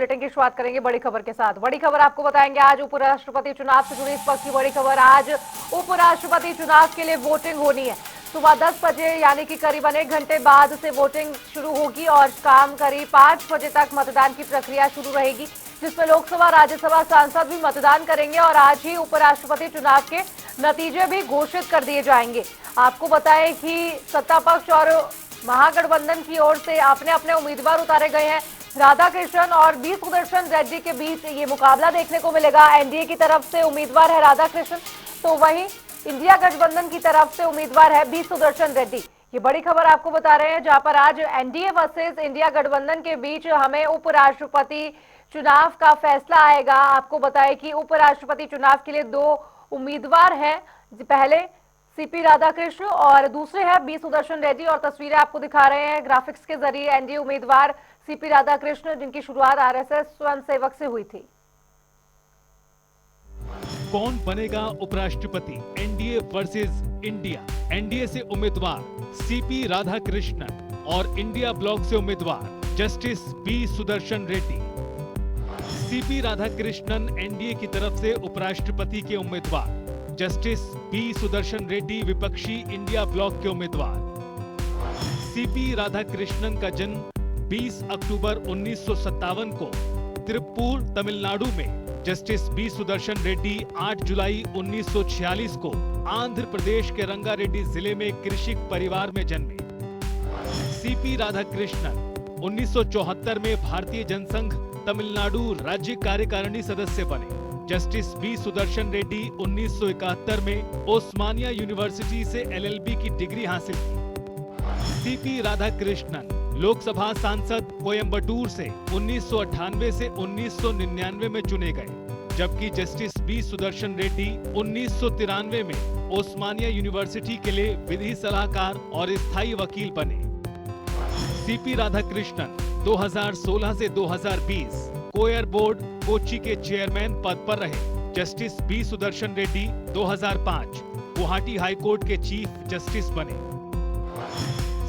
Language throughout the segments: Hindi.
बुलेटिन की शुरुआत करेंगे बड़ी खबर के साथ। बड़ी खबर आपको बताएंगे, आज उपराष्ट्रपति चुनाव से जुड़ी इस वक्त की बड़ी खबर। आज उपराष्ट्रपति चुनाव के लिए वोटिंग होनी है। सुबह 10 बजे यानी कि करीबन 1 घंटे बाद से वोटिंग शुरू होगी और काम करीब 5 बजे तक मतदान की प्रक्रिया शुरू रहेगी, जिसमें लोकसभा राज्यसभा सांसद भी मतदान करेंगे और आज ही उपराष्ट्रपति चुनाव के नतीजे भी घोषित कर दिए जाएंगे। आपको बताएं कि सत्ता पक्ष और महागठबंधन की ओर से अपने अपने उम्मीदवार उतारे गए हैं। राधाकृष्णन और बी सुदर्शन रेड्डी के बीच ये मुकाबला देखने को मिलेगा। एनडीए की तरफ से उम्मीदवार है राधाकृष्णन, तो वहीं इंडिया गठबंधन की तरफ से उम्मीदवार है बी सुदर्शन रेड्डी। ये बड़ी खबर आपको बता रहे हैं, जहां पर आज एनडीए वर्सेस इंडिया गठबंधन के बीच हमें उपराष्ट्रपति चुनाव का फैसला आएगा। आपको बताएं कि उपराष्ट्रपति चुनाव के लिए 2 उम्मीदवार हैं। पहले सीपी राधाकृष्ण और दूसरे हैं बी सुदर्शन रेड्डी। और तस्वीरें आपको दिखा रहे हैं ग्राफिक्स के जरिए। एनडीए उम्मीदवार सीपी राधाकृष्ण, जिनकी शुरुआत आरएसएस स्वयंसेवक से हुई थी। कौन बनेगा उपराष्ट्रपति? NDA versus India. एनडीए से उम्मीदवार सीपी राधाकृष्णन और इंडिया ब्लॉक से उम्मीदवार justice B Sudarshan Reddy. CP Radhakrishnan NDA की तरफ से उपराष्ट्रपति के उम्मीदवार, जस्टिस बी सुदर्शन रेड्डी विपक्षी इंडिया ब्लॉक के उम्मीदवार। सीपी राधाकृष्णन का जन्म 20 अक्टूबर 1957 को तिरुप्पूर, तमिलनाडु में, जस्टिस बी सुदर्शन रेड्डी 8 जुलाई 1946 को आंध्र प्रदेश के रंगारेड्डी जिले में कृषिक परिवार में जन्मे। सीपी राधाकृष्णन 1974 में भारतीय जनसंघ तमिलनाडु राज्य कार्यकारिणी सदस्य बने। जस्टिस बी सुदर्शन रेड्डी 1971 में ओस्मानिया यूनिवर्सिटी से एलएलबी की डिग्री हासिल की। सीपी राधाकृष्णन लोकसभा सांसद कोयंबटूर से 1998 से 1999 में चुने गए, जबकि जस्टिस बी सुदर्शन रेड्डी 1993 में ओस्मानिया यूनिवर्सिटी के लिए विधि सलाहकार और स्थायी वकील बने। सीपी राधाकृष्णन 2016 से 2020 कोयर बोर्ड कोच्चि के चेयरमैन पद पर रहे। Justice B Sudarshan Reddy 2005 Guwahati high court के चीफ जस्टिस बने।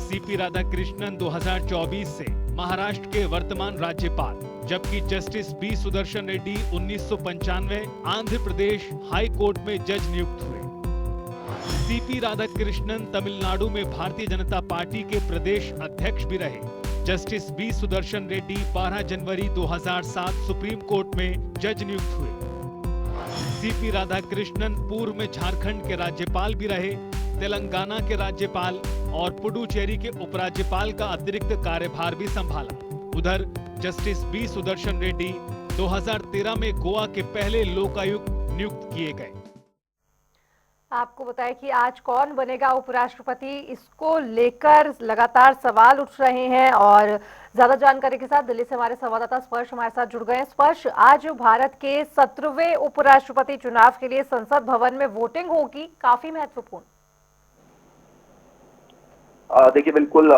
सीपी राधाकृष्णन 2024 से महाराष्ट्र के वर्तमान राज्यपाल, जबकि justice B Sudarshan Reddy 1995 Andhra Pradesh high court में जज नियुक्त हुए। सीपी राधाकृष्णन तमिलनाडु में भारतीय जनता पार्टी के प्रदेश अध्यक्ष भी रहे। जस्टिस बी सुदर्शन रेड्डी 12 जनवरी 2007 सुप्रीम कोर्ट में जज नियुक्त हुए। सीपी राधाकृष्णन पूर्व में झारखंड के राज्यपाल भी रहे, तेलंगाना के राज्यपाल और पुडुचेरी के उपराज्यपाल का अतिरिक्त कार्यभार भी संभाला। उधर जस्टिस बी सुदर्शन रेड्डी 2013 में गोवा के पहले लोकायुक्त नियुक्त किए गए। आपको बताएं कि आज कौन बनेगा उपराष्ट्रपति, इसको लेकर लगातार सवाल उठ रहे हैं। और ज्यादा जानकारी के साथ दिल्ली से हमारे संवाददाता स्पर्श हमारे साथ जुड़ गए हैं। स्पर्श, आज भारत के 17वें उपराष्ट्रपति चुनाव के लिए संसद भवन में वोटिंग होगी, काफी महत्वपूर्ण। देखिए, बिल्कुल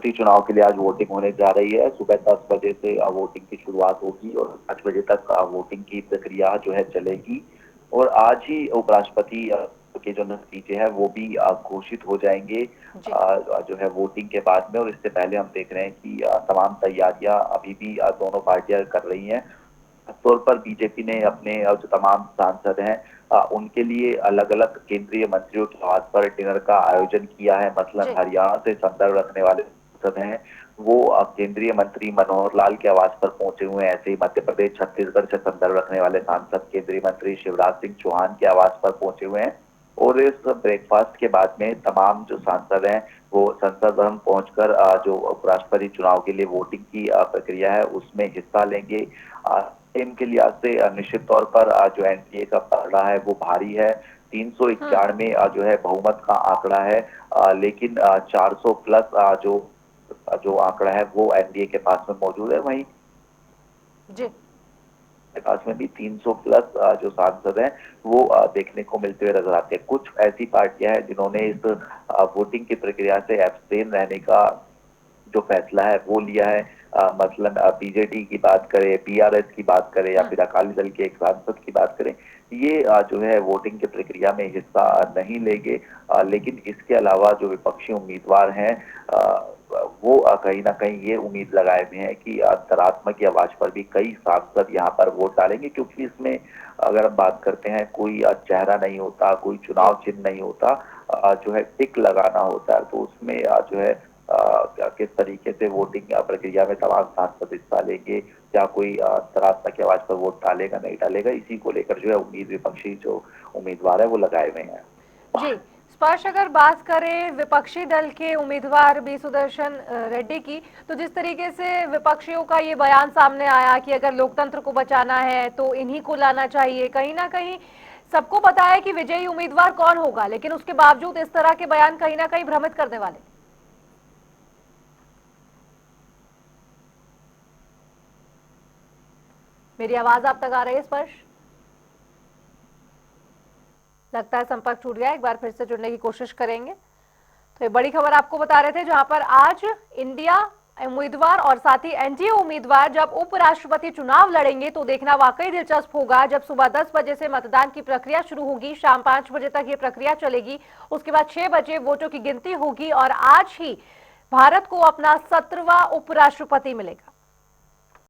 चुनाव के लिए आज वोटिंग होने जा रही है। सुबह 10 बजे से वोटिंग की शुरुआत होगी और 5 बजे तक वोटिंग की प्रक्रिया जो है चलेगी। और आज ही उपराष्ट्रपति के जो नतीजे हैं वो भी घोषित हो जाएंगे जो है वोटिंग के बाद में। और इससे पहले हम देख रहे हैं कि तमाम तैयारियां अभी भी दोनों पार्टियां कर रही हैं। तौर पर बीजेपी ने अपने जो तमाम सांसद हैं उनके लिए अलग अलग केंद्रीय मंत्रियों के आवास पर डिनर का आयोजन किया है। मसलन हरियाणा से संदर्भ रखने वाले सांसद हैं वो केंद्रीय मंत्री मनोहर लाल के आवास पर पहुंचे हुए हैं। ऐसे ही मध्य प्रदेश, छत्तीसगढ़ से संदर्भ रखने वाले सांसद केंद्रीय मंत्री शिवराज सिंह चौहान के आवास पर पहुंचे हुए हैं। और इस ब्रेकफास्ट के बाद में तमाम जो सांसद हैं वो संसद भवन पहुंचकर जो उपराष्ट्रपति चुनाव के लिए वोटिंग की प्रक्रिया है उसमें हिस्सा लेंगे। इनके लिहाज से निश्चित तौर पर जो एनडीए का पलड़ा है वो भारी है। 391 में जो है बहुमत का आंकड़ा है, लेकिन 400 प्लस जो आंकड़ा है वो एनडीए के पास में मौजूद है। वहीं पास में भी 300 प्लस जो सांसद हैं वो देखने को मिलते हुए नजर आते हैं। कुछ ऐसी पार्टियां हैं जिन्होंने इस वोटिंग की प्रक्रिया से एब्सटेन रहने का जो फैसला है वो लिया है। मसलन बीजेडी की बात करें, पीआरएस की बात करें या फिर अकाली दल के एक सांसद की बात करें, ये जो है वोटिंग की प्रक्रिया में हिस्सा नहीं लेंगे। लेकिन इसके अलावा जो विपक्षी उम्मीदवार हैं वो कहीं ना कहीं ये उम्मीद लगाए हुए हैं कि अंतरात्मक आवाज पर भी कई सांसद यहाँ पर वोट डालेंगे, क्योंकि इसमें अगर हम बात करते हैं कोई चेहरा नहीं होता, कोई चुनाव चिन्ह नहीं होता, जो है टिक लगाना होता है, तो उसमें जो है किस तरीके से वोटिंग प्रक्रिया में तमाम सांसद हिस्सा लेंगे, क्या कोई अंतरात्मक आवाज पर वोट डालेगा नहीं डालेगा, इसी को लेकर जो है उम्मीद विपक्षी जो उम्मीदवार है वो लगाए हुए हैं। जी स्पर्श, अगर बात करें विपक्षी दल के उम्मीदवार बी सुदर्शन रेड्डी की, तो जिस तरीके से विपक्षियों का ये बयान सामने आया कि अगर लोकतंत्र को बचाना है तो इन्हीं को लाना चाहिए, कहीं ना कहीं सबको पता है कि विजयी उम्मीदवार कौन होगा, लेकिन उसके बावजूद इस तरह के बयान कहीं ना कहीं भ्रमित करने वाले। मेरी आवाज आप तक आ रही है स्पर्श? लगता है संपर्क टूट गया, एक बार फिर से जुड़ने की कोशिश करेंगे। तो ये बड़ी खबर आपको बता रहे थे, जहां पर आज इंडिया उम्मीदवार और साथ ही एनडीए उम्मीदवार जब उपराष्ट्रपति चुनाव लड़ेंगे तो देखना वाकई दिलचस्प होगा। जब सुबह 10 बजे से मतदान की प्रक्रिया शुरू होगी, शाम 5 बजे तक ये प्रक्रिया चलेगी, उसके बाद 6 बजे वोटों की गिनती होगी और आज ही भारत को अपना 17वां उपराष्ट्रपति मिलेगा।